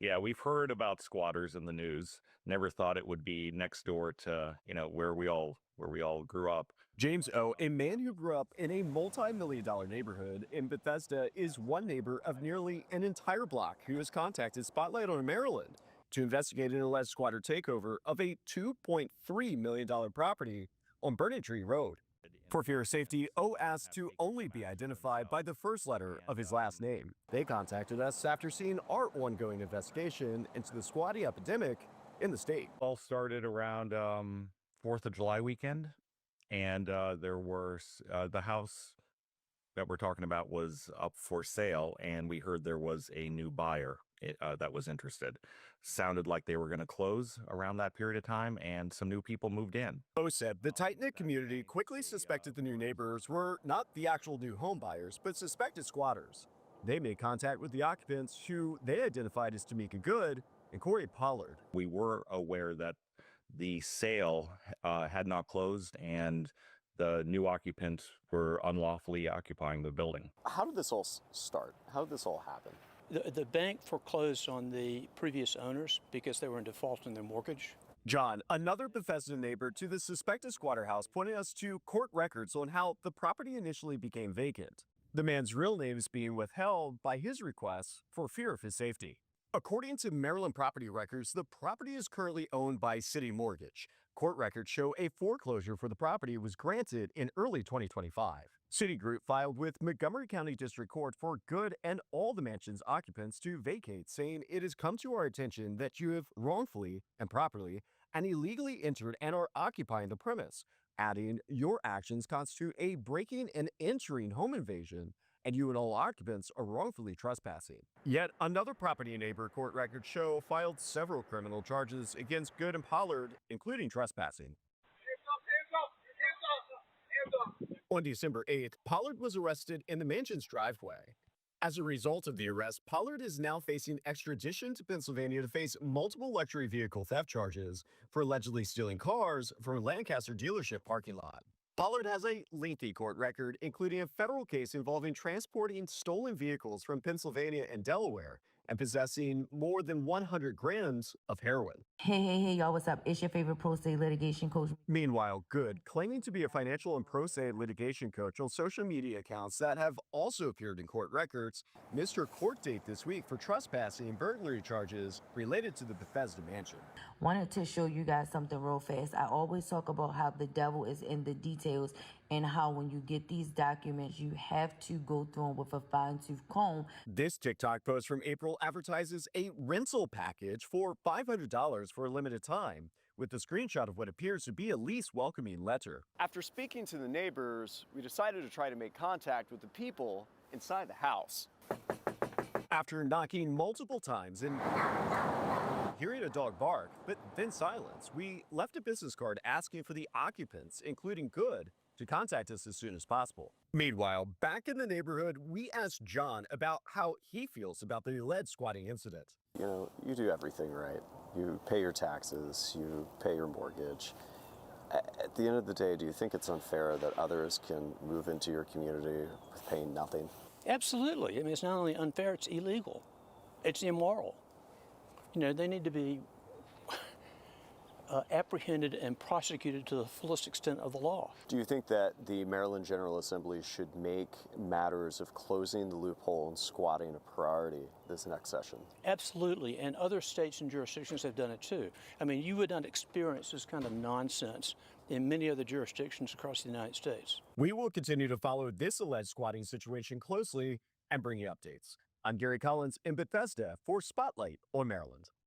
Yeah, we've heard about squatters in the news. Never thought it would be next door to, where we all grew up. James O., a man who grew up in a multi-million-dollar neighborhood in Bethesda, is one neighbor of nearly an entire block who has contacted Spotlight on Maryland to investigate an alleged squatter takeover of a $2.3 million property on Burning Tree Road. For fear of safety, O asked to only be identified by the first letter of his last name. They contacted us after seeing our ongoing investigation into the squatting epidemic in the state. All started around 4th of July weekend, and the house that we're talking about was up for sale, and we heard there was a new buyer that was interested. Sounded like they were going to close around that period of time, and some new people moved in. O said the tight-knit community quickly suspected the new neighbors were not the actual new home buyers, but suspected squatters. They made contact with the occupants, who they identified as Tamika Good and Corey Pollard. We were aware that the sale had not closed, and the new occupants were unlawfully occupying the building. How did this all start? How did this all happen? The bank foreclosed on the previous owners because they were in default on their mortgage. John, another Bethesda neighbor to the suspected squatter house, pointed us to court records on how the property initially became vacant. The man's real name is being withheld by his request for fear of his safety. According to Maryland property records, the property is currently owned by City Mortgage. Court records show a foreclosure for the property was granted in early 2025. Citigroup filed with Montgomery County District Court for Good and all the mansion's occupants to vacate, saying it has come to our attention that you have wrongfully and properly and illegally entered and are occupying the premise, adding your actions constitute a breaking and entering home invasion, and you and all occupants are wrongfully trespassing. Yet another property neighbor, court records show, filed several criminal charges against Good and Pollard, including trespassing. On December 8th, Pollard was arrested in the mansion's driveway. As a result of the arrest, Pollard is now facing extradition to Pennsylvania to face multiple luxury vehicle theft charges for allegedly stealing cars from a Lancaster dealership parking lot. Pollard has a lengthy court record, including a federal case involving transporting stolen vehicles from Pennsylvania and Delaware and possessing more than 100 grams of heroin. Hey, y'all, what's up? It's your favorite pro se litigation coach. Meanwhile, Good, claiming to be a financial and pro se litigation coach on social media accounts that have also appeared in court records, missed her court date this week for trespassing and burglary charges related to the Bethesda mansion. Wanted to show you guys something real fast. I always talk about how the devil is in the details and how when you get these documents, you have to go through them with a fine-tooth comb. This TikTok post from April advertises a rental package for $500 for a limited time, with a screenshot of what appears to be a lease welcoming letter. After speaking to the neighbors, we decided to try to make contact with the people inside the house. After knocking multiple times and hearing a dog bark, but then silence, we left a business card asking for the occupants, including Good, to contact us as soon as possible. Meanwhile, back in the neighborhood, we asked John about how he feels about the alleged squatting incident. You know, you do everything right. You pay your taxes, you pay your mortgage. At the end of the day, do you think it's unfair that others can move into your community with paying nothing? Absolutely. I mean, it's not only unfair, it's illegal. It's immoral. You know, they need to be apprehended and prosecuted to the fullest extent of the law. Do you think that the Maryland General Assembly should make matters of closing the loophole and squatting a priority this next session? Absolutely, and other states and jurisdictions have done it too. I mean, you would not experience this kind of nonsense in many other jurisdictions across the United States. We will continue to follow this alleged squatting situation closely and bring you updates. I'm Gary Collins in Bethesda for Spotlight on Maryland.